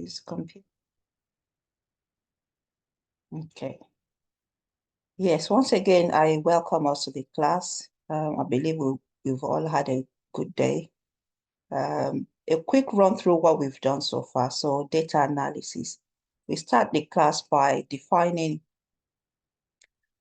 Is computer. Okay. Yes, once again, I welcome us to the class. I believe we've all had a good day. A quick run through what we've done so far. So data analysis. We start the class by defining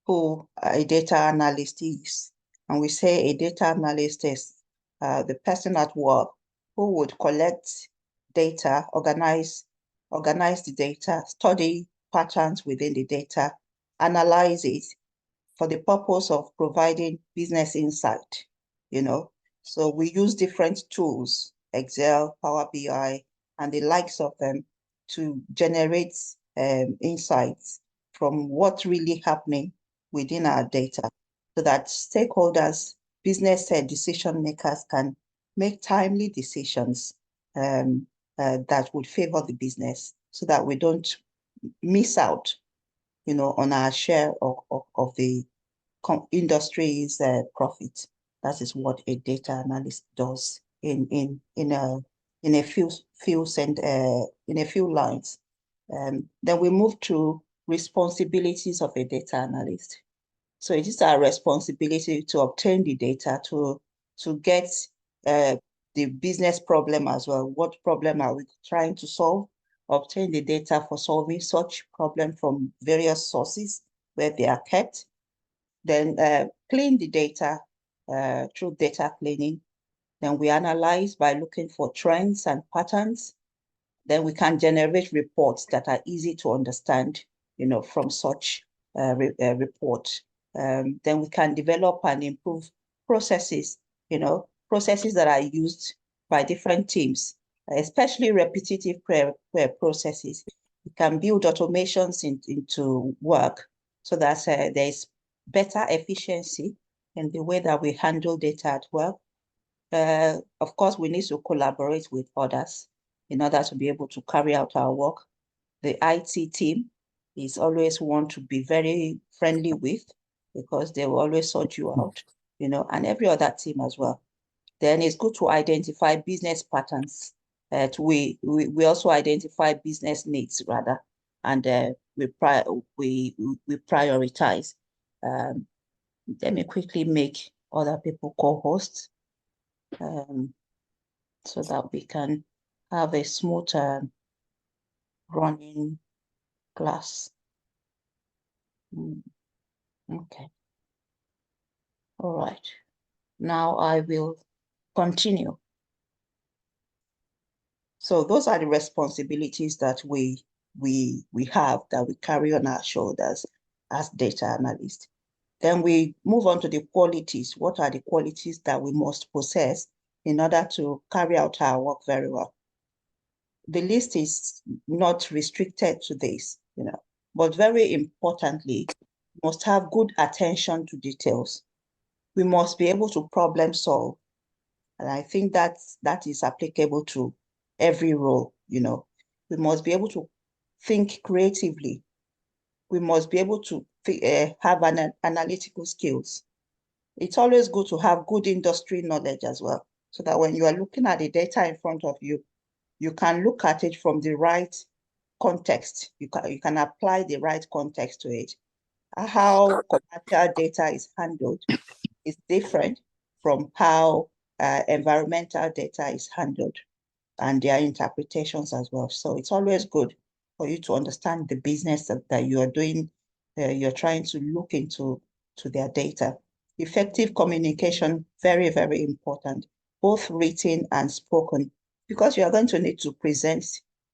who a data analyst is. And we say a data analyst is the person at work who would collect data, organize the data, study patterns within the data, analyze it for the purpose of providing business insight, So we use different tools, Excel, Power BI, and the likes of them to generate insights from what's really happening within our data so that stakeholders, business decision makers can make timely decisions that would favor the business so that we don't miss out, on our share of the industry's profit. That is what a data analyst does in a few lines. Then we move to responsibilities of a data analyst. So it is our responsibility to obtain the data to get the business problem as well. What problem are we trying to solve? Obtain the data for solving such problem from various sources where they are kept. Then clean the data through data cleaning. Then we analyze by looking for trends and patterns. Then we can generate reports that are easy to understand, from such report. Then we can develop and improve processes, processes that are used by different teams, especially repetitive processes. We can build automations into work so that there's better efficiency in the way that we handle data at work. Of course, we need to collaborate with others in order to be able to carry out our work. The IT team is always one to be very friendly with because they will always sort you out, and every other team as well. Then it's good to identify business patterns. We also identify business needs rather, and we prioritize. Let me quickly make other people co-hosts so that we can have a smooth running class. Okay. All right. Now I will continue. So those are the responsibilities that we have, that we carry on our shoulders as data analysts. Then we move on to the qualities. What are the qualities that we must possess in order to carry out our work very well? The list is not restricted to this, but very importantly, we must have good attention to details. We must be able to problem solve. And I think that is applicable to every role, We must be able to think creatively. We must be able to have analytical skills. It's always good to have good industry knowledge as well, so that when you are looking at the data in front of you, you can look at it from the right context. You can apply the right context to it. How commercial data is handled is different from how environmental data is handled, and their interpretations as well. So it's always good for you to understand the business that you are doing. You're trying to look into their data. Effective communication, very, very important, both written and spoken, because you are going to need to present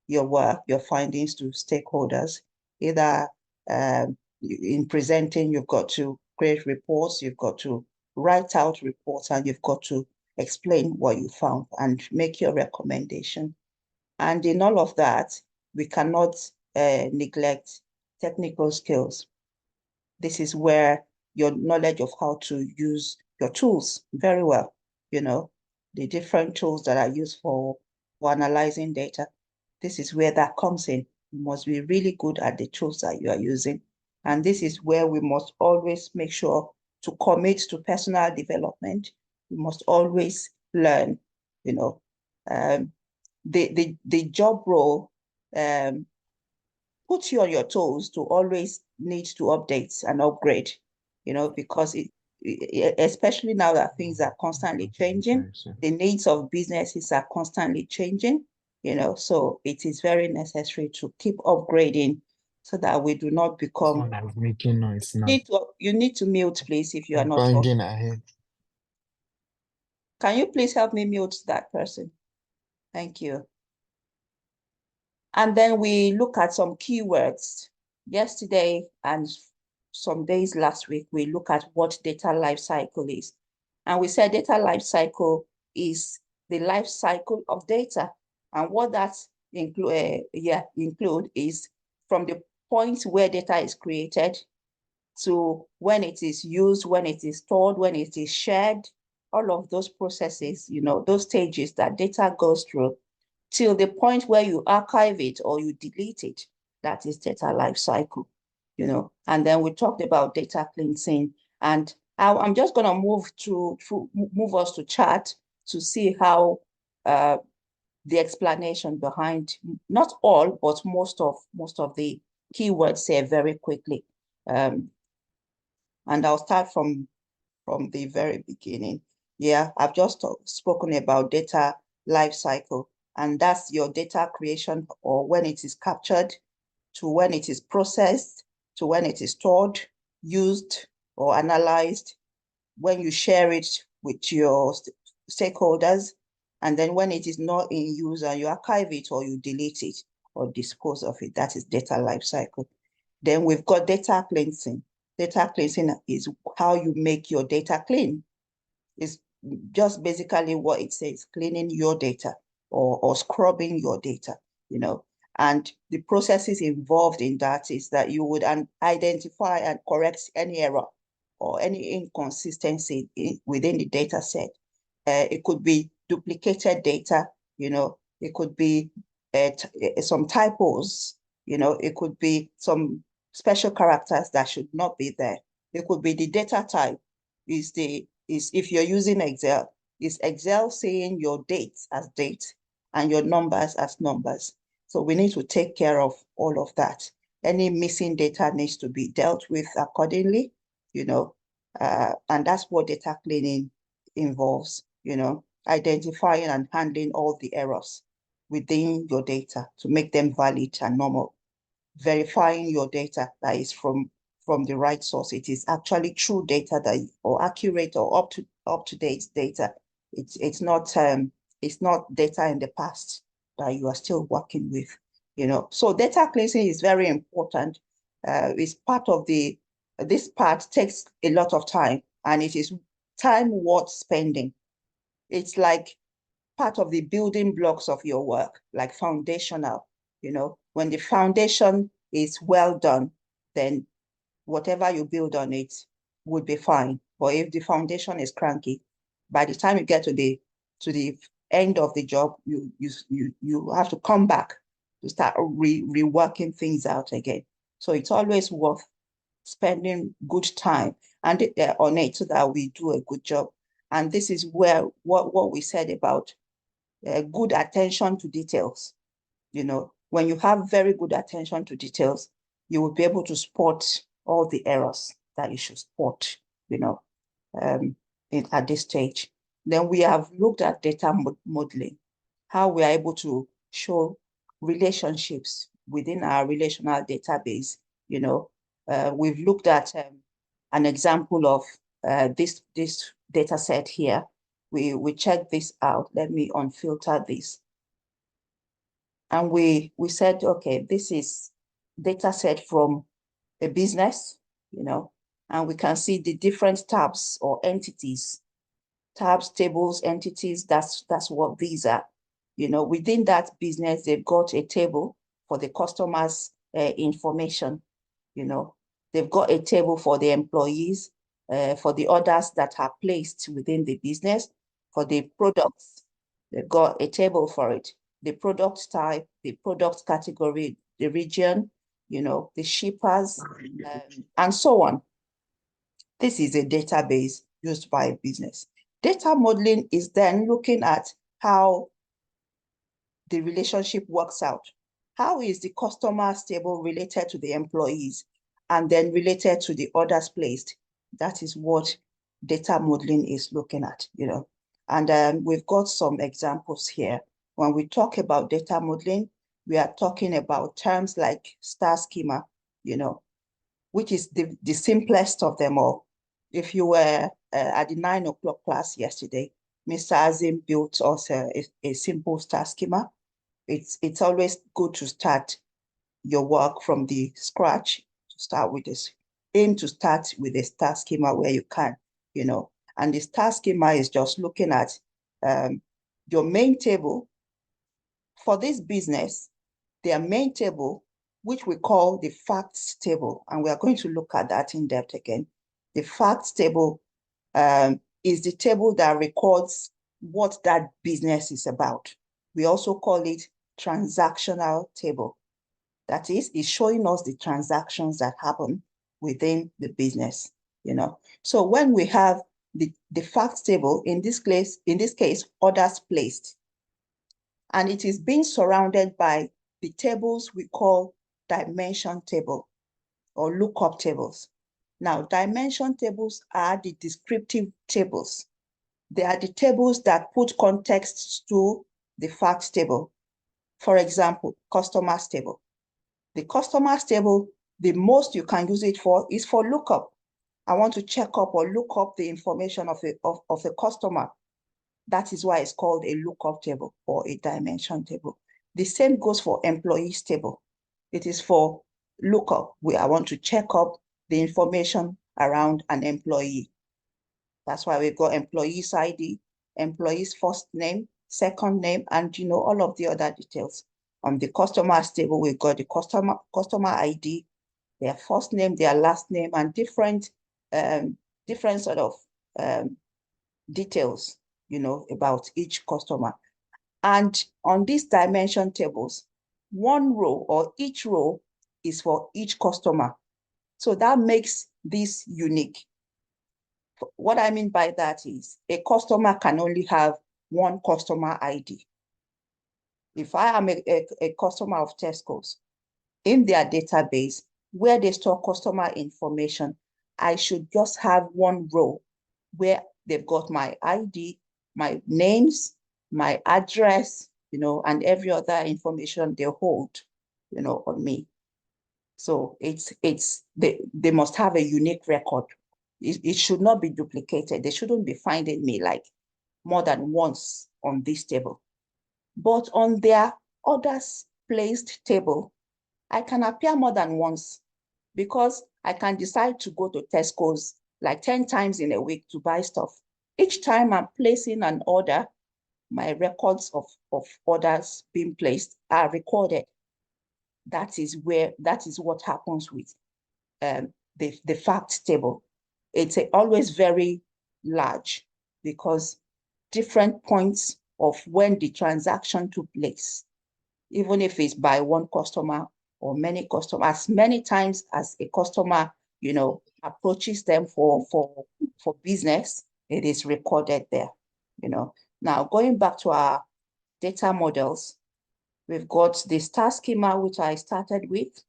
your work, your findings to stakeholders. Either in presenting, you've got to create reports, you've got to write out reports, and you've got to explain what you found and make your recommendation. And in all of that, we cannot neglect technical skills. This is where your knowledge of how to use your tools very well, the different tools that are used for analyzing data. This is where that comes in. You must be really good at the tools that you are using. And this is where we must always make sure to commit to personal development. We must always learn, the job role put you on your toes to always need to update and upgrade, because especially now that things are constantly changing, the needs of businesses are constantly changing, so it is very necessary to keep upgrading so that we do not become. Someone is making noise now. You need to mute, please, if you are not Banging talking. ahead. Can you please help me mute that person? Thank you. And then we look at some keywords. Yesterday and some days last week, we look at what data lifecycle is. And we said data lifecycle is the life cycle of data. And what that include is from the point where data is created to when it is used, when it is stored, when it is shared, all of those processes, those stages that data goes through till the point where you archive it or you delete it. That is data life cycle, and then we talked about data cleansing, and I'm just going to move us to chart to see how the explanation behind not all, but most of the keywords here very quickly. And I'll start from the very beginning. Yeah, I've just spoken about data life cycle, and that's your data creation or when it is captured to when it is processed to when it is stored, used, or analyzed, when you share it with your stakeholders, and then when it is not in use and you archive it or you delete it or dispose of it. That is data life cycle. Then we've got data cleansing. Data cleansing is how you make your data clean. It's just basically what it says, cleaning your data or scrubbing your data, and the processes involved in that is that you would identify and correct any error or any inconsistency within the data set. It could be duplicated data, it could be some typos, it could be some special characters that should not be there. It could be the data type is if you're using Excel, is Excel saying your dates as dates and your numbers as numbers. So we need to take care of all of that. Any missing data needs to be dealt with accordingly, and that's what data cleaning involves, identifying and handling all the errors within your data to make them valid and normal. Verifying your data that is from the right source. It is actually true data that or accurate or up to date data. It's not data in the past that you are still working with, So data cleansing is very important. It's part of this part takes a lot of time, and it is time worth spending. It's like part of the building blocks of your work, like foundational, when the foundation is well done, then whatever you build on it would be fine. But if the foundation is cranky, by the time you get to the end of the job, you have to come back to start reworking things out again. So it's always worth spending good time and on it so that we do a good job. And this is where what we said about good attention to details. When you have very good attention to details, you will be able to spot all the errors that you should spot, at this stage. Then we have looked at data modeling, how we are able to show relationships within our relational database. We've looked at an example of this data set here. We checked this out. Let me unfilter this. And we said, okay, this is data set from a business, and we can see the different tabs or entities, tabs, tables, entities. That's what these are. Within that business, they've got a table for the customer's information. They've got a table for the employees, for the orders that are placed within the business, for the products. They've got a table for it. The product type, the product category, the region, the shippers, and so on. This is a database used by a business. Data modeling is then looking at how the relationship works out How is the customers table related to the employees and then related to the orders placed? That is what data modeling is looking at, And we've got some examples here. When we talk about data modeling, we are talking about terms like star schema, which is the simplest of them all. If you were at the 9 o'clock class yesterday, Mr. Azim built us a simple star schema. It's always good to start your work from the scratch, to start with this. Aim to start with a star schema where you can, And the star schema is just looking at your main table. For this business, their main table, which we call the facts table, and we are going to look at that in depth again. The facts table is the table that records what that business is about. We also call it transactional table. That is, it's showing us the transactions that happen within the business, So when we have the facts table, in this case, orders placed, and it is being surrounded by the tables we call dimension table or lookup tables. Now, dimension tables are the descriptive tables. They are the tables that put context to the facts table. For example, customers table. The customers table, the most you can use it for is for lookup. I want to check up or look up the information of a customer. That is why it's called a lookup table or a dimension table. The same goes for employees table. It is for lookup, where I want to check up the information around an employee. That's why we've got employee's ID, employee's first name, second name, and all of the other details. On the customers table, we've got the customer ID, their first name, their last name, and different sort of details, about each customer. And on these dimension tables, one row or each row is for each customer. So that makes this unique. What I mean by that is a customer can only have one customer ID. If I am a customer of Tesco's, in their database where they store customer information, I should just have one row where they've got my ID, my names, my address, and every other information they hold, on me. So they must have a unique record. It should not be duplicated. They shouldn't be finding me like more than once on this table. But on their orders placed table, I can appear more than once because I can decide to go to Tesco's like 10 times in a week to buy stuff. Each time I'm placing an order, my records of orders being placed are recorded. That is what happens with the fact table. It's always very large because different points of when the transaction took place, even if it's by one customer or many customers, as many times as a customer, approaches them for business, it is recorded there, Now, going back to our data models, we've got the star schema, which I started with,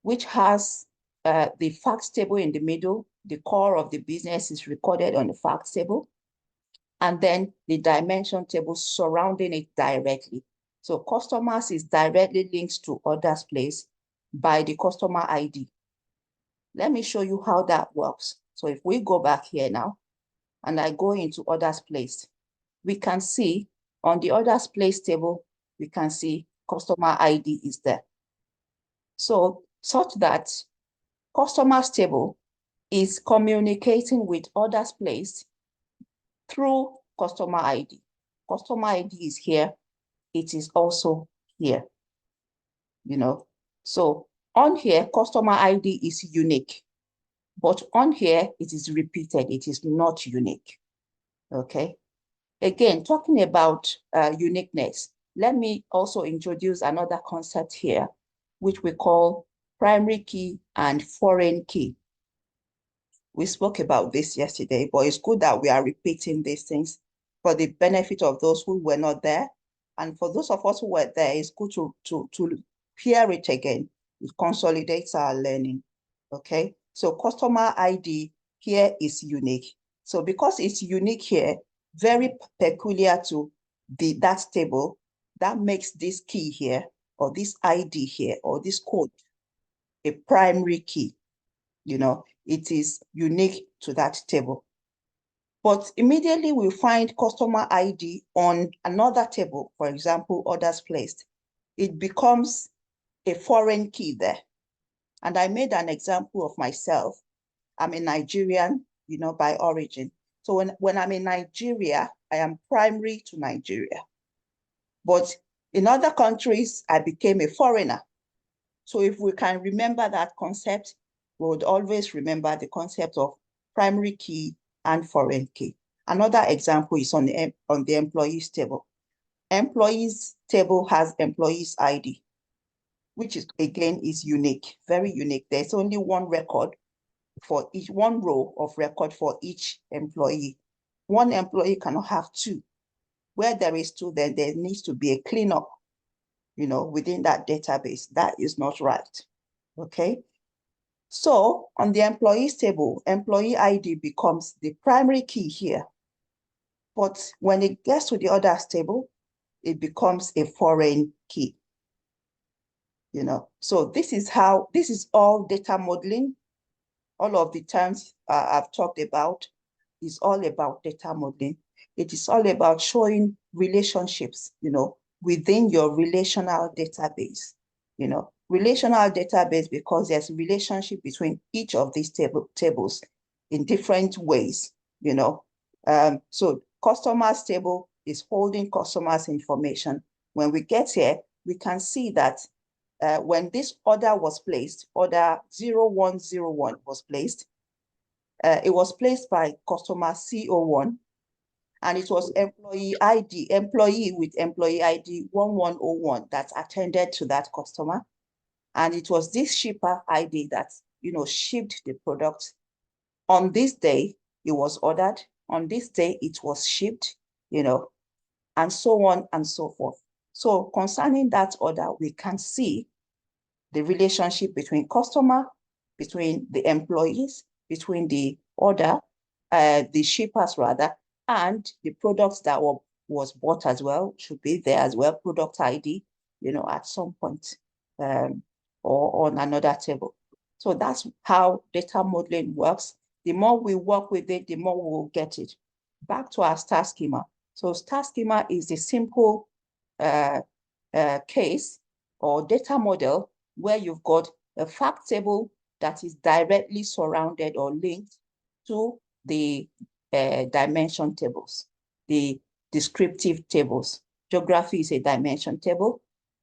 which has the facts table in the middle. The core of the business is recorded on the facts table. And then the dimension table surrounding it directly. So customers is directly linked to orders placed by the customer ID. Let me show you how that works. So if we go back here now, and I go into orders placed, we can see on the orders placed table, we can see customer ID is there. So such that customers table is communicating with orders placed through customer ID. Customer ID is here. It is also here, So on here, customer ID is unique. But on here, it is repeated. It is not unique, okay? Again, talking about uniqueness, let me also introduce another concept here, which we call primary key and foreign key. We spoke about this yesterday, but it's good that we are repeating these things for the benefit of those who were not there And for those of us who were there, it's good to hear it again. It consolidates our learning, okay? So customer ID here is unique. So because it's unique here, very peculiar to that table, that makes this key here, or this ID here, or this code, a primary key. You know, it is unique to that table. But immediately we find customer ID on another table, for example, orders placed. It becomes a foreign key there. And I made an example of myself. I'm a Nigerian, you know, by origin. So when I'm in Nigeria, I am primary to Nigeria. But in other countries, I became a foreigner. So if we can remember that concept, we would always remember the concept of primary key and foreign key. Another example is on the employees table. Employees table has employees ID, which is again is unique, very unique. There's only one record for each, one row of record for each employee. One employee cannot have two. Where there is two, then there needs to be a cleanup, you know, within that database. That is not right, okay? So on the employees table, employee ID becomes the primary key here. But when it gets to the others table, it becomes a foreign key. You know, so this is all data modeling. All of the terms I've talked about is all about data modeling. It is all about showing relationships, you know, within your relational database. You know, relational database because there's a relationship between each of these tables in different ways, you know. So customers table is holding customers information. When we get here, we can see that when this order was placed, order 0101 was placed, it was placed by customer CO1, and it was employee with employee ID 1101 that attended to that customer. And it was this shipper ID that, you know, shipped the product. On this day, it was ordered. On this day, it was shipped, you know, and so on and so forth. So concerning that order, we can see the relationship between customer, between the employees, between the order, the shippers rather, and the products that was bought as well, should be there as well, product ID, you know, at some point, or on another table. So that's how data modeling works. The more we work with it, the more we'll get it. Back to our star schema. So star schema is a simple case or data model where you've got a fact table that is directly surrounded or linked to the dimension tables, the descriptive tables. Geography is a dimension table,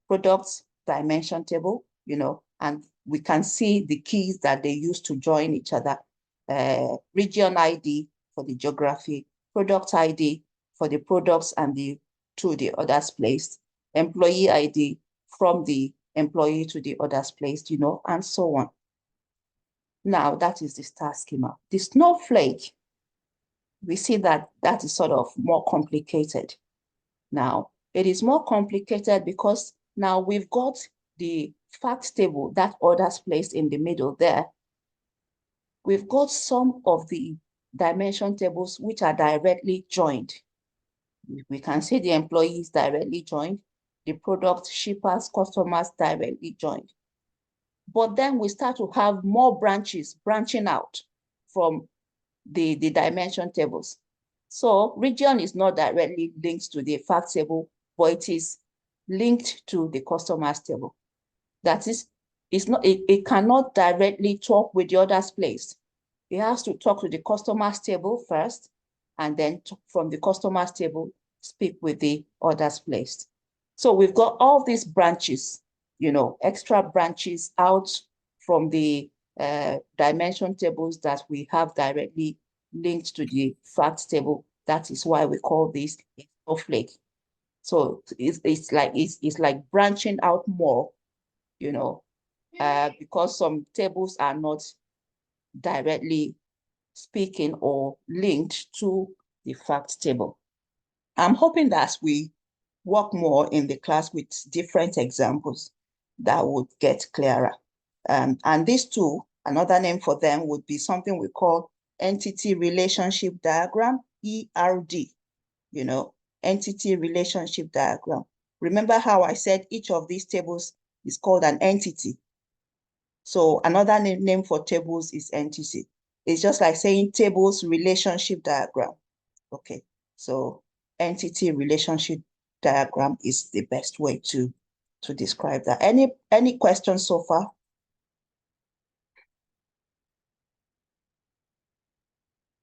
products dimension table, you know, and we can see the keys that they use to join each other. Region ID for the geography, product ID for the products and the others placed, employee ID from the employee to the others placed, you know, and so on. Now, that is the star schema. The snowflake, we see that that is sort of more complicated. Now, it is more complicated because now we've got the fact table, that orders placed in the middle there. We've got some of the dimension tables which are directly joined. We can see the employees directly joined, the product shippers, customers directly joined. But then we start to have more branches branching out from the dimension tables. So region is not directly linked to the fact table, but it is linked to the customers table. That is, it cannot directly talk with the others placed. It has to talk to the customers table first, and then from the customers table, speak with the others placed. So we've got all these branches, you know, extra branches out from the dimension tables that we have directly linked to the fact table. That is why we call this a snowflake. So it's like branching out more, you know, because some tables are not directly speaking or linked to the fact table. I'm hoping that we work more in the class with different examples that would get clearer. And these two, another name for them would be something we call entity relationship diagram, ERD, entity relationship diagram. Remember how I said each of these tables is called an entity. So another name for tables is entity. It's just like saying tables relationship diagram. Okay, so entity relationship diagram is the best way to describe that. Any questions so far?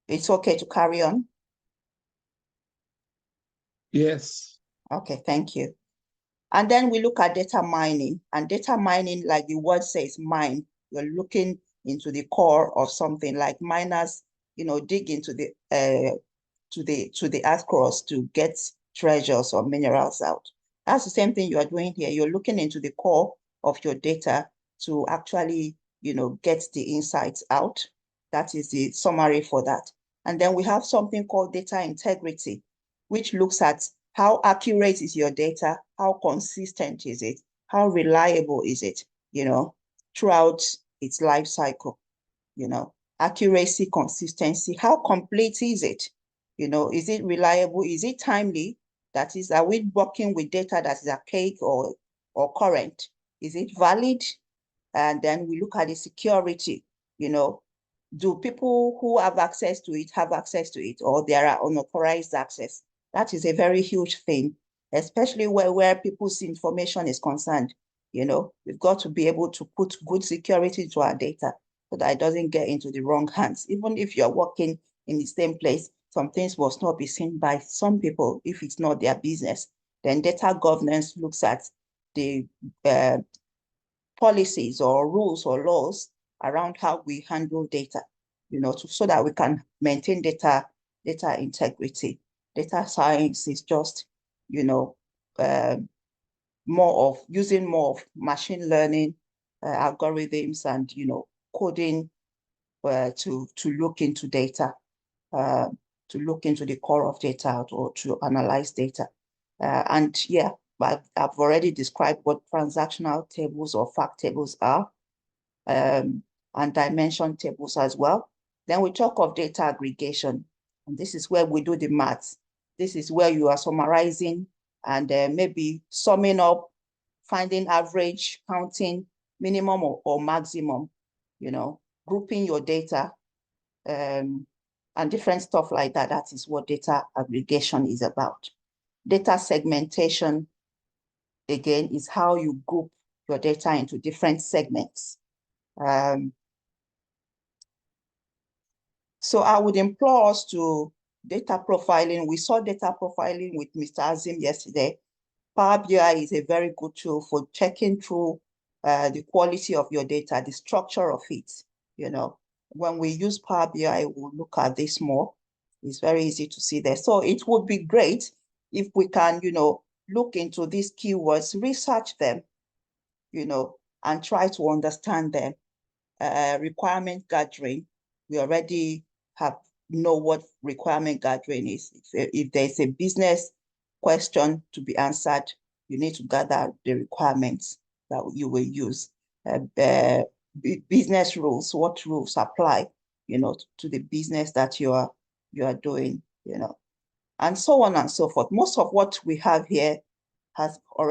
It's okay to carry on? Yes. Okay, thank you. And then we look at data mining. And data mining, like the word says, mine. You're looking into the core of something, like miners, dig into the to the earth crust to get treasures or minerals out. That's the same thing you are doing here. You're looking into the core of your data to actually, get the insights out. That is the summary for that. And then we have something called data integrity, which looks at how accurate is your data, how consistent is it, how reliable is it, throughout its life cycle, accuracy, consistency, how complete is it? Is it reliable? Is it timely? That is, are we working with data that is archaic or current? Is it valid? And then we look at the security, do people who have access to it, or there are unauthorized access? That is a very huge thing, especially where people's information is concerned. We've got to be able to put good security to our data so that it doesn't get into the wrong hands. Even if you're working in the same place, some things must not be seen by some people if it's not their business. Then data governance looks at the policies or rules or laws around how we handle data, so that we can maintain data integrity. Data science is just, using more of machine learning algorithms and, coding to look into data, to look into the core of data or to analyze data. And yeah, but I've already described what transactional tables or fact tables are, and dimension tables as well. Then we talk of data aggregation, and this is where we do the maths. This is where you are summarizing and maybe summing up, finding average, counting minimum or maximum, grouping your data, and different stuff like that. That is what data aggregation is about. Data segmentation, again, is how you group your data into different segments. So I would implore us to data profiling. We saw data profiling with Mr. Azim yesterday. Power BI is a very good tool for checking through the quality of your data, the structure of it. When we use Power BI, we'll look at this more. It's very easy to see there. So it would be great if we can, look into these keywords, research them, and try to understand them. Requirement gathering, we already know what requirement gathering is. If there's a business question to be answered, you need to gather the requirements that you will use. Business rules, what rules apply, to the business that you are doing, and so on and so forth. Most of what we have here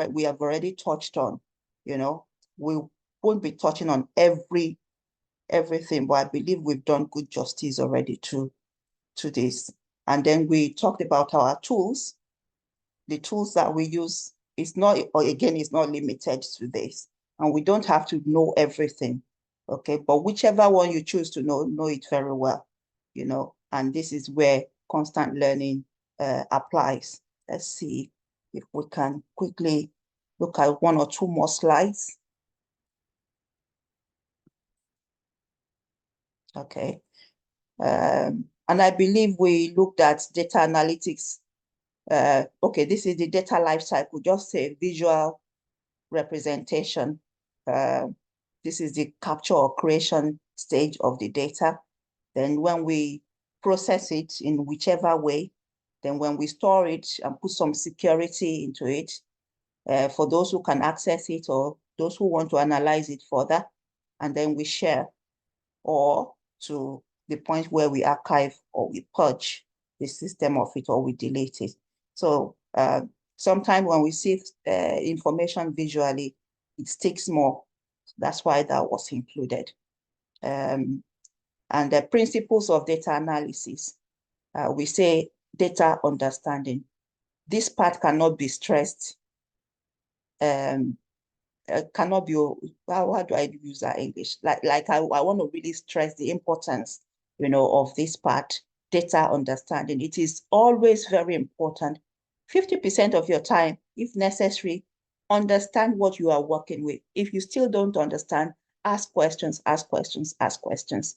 we have already touched on. We won't be touching on everything, but I believe we've done good justice already to this. And then we talked about our tools. The tools that we use is not, or again, is not limited to this. And we don't have to know everything, okay? But whichever one you choose to know it very well, and this is where constant learning applies. Let's see if we can quickly look at one or two more slides. Okay. And I believe we looked at data analytics. Okay, this is the data lifecycle, just a visual representation. This is the capture or creation stage of the data. Then when we process it in whichever way, Then when we store it and put some security into it, for those who can access it or those who want to analyze it further, and then we share, or to the point where we archive or we purge the system of it or we delete it. So sometimes when we see information visually, it sticks more. That's why that was included. And the principles of data analysis, we say data understanding. This part cannot be stressed, cannot be, how do I use that English? Like I want to really stress the importance, of this part, data understanding. It is always very important. 50% of your time, if necessary, understand what you are working with. If you still don't understand, ask questions, ask questions, ask questions.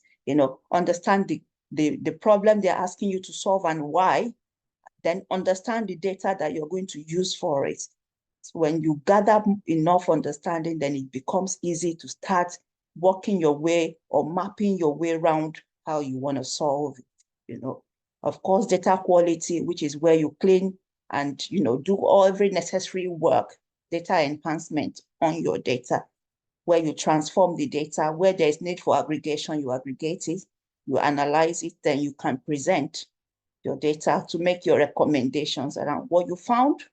Understand the problem they're asking you to solve and why, then understand the data that you're going to use for it. When you gather enough understanding, then it becomes easy to start working your way or mapping your way around how you want to solve it. Of course, data quality, which is where you clean and do all every necessary work, data enhancement on your data, where you transform the data, where there's need for aggregation, you aggregate it, you analyze it, then you can present your data to make your recommendations around what you found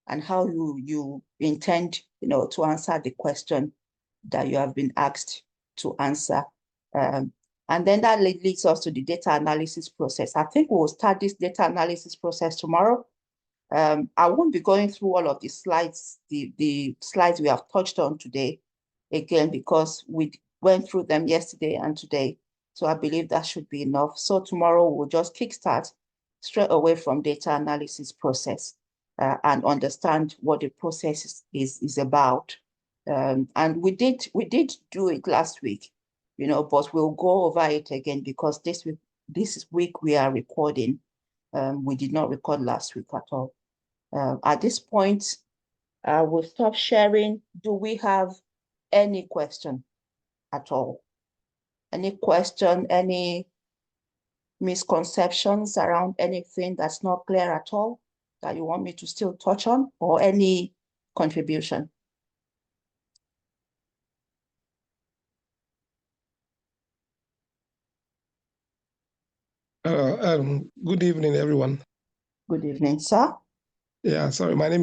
and how you intend, to answer the question that you have been asked to answer. And then that leads us to the data analysis process. I think we'll start this data analysis process tomorrow. I won't be going through all of the slides, the slides we have touched on today, again, because we went through them yesterday and today. So I believe that should be enough. So tomorrow we'll just kickstart straight away from data analysis process and understand what the process is about. And we did do it last week, but we'll go over it again because this week we are recording. We did not record last week at all. At this point, we'll stop sharing. Do we have any question at all? Any question, any misconceptions around anything that's not clear at all that you want me to still touch on, or any contribution? Good evening, everyone. Good evening, sir. Yeah, sorry, my name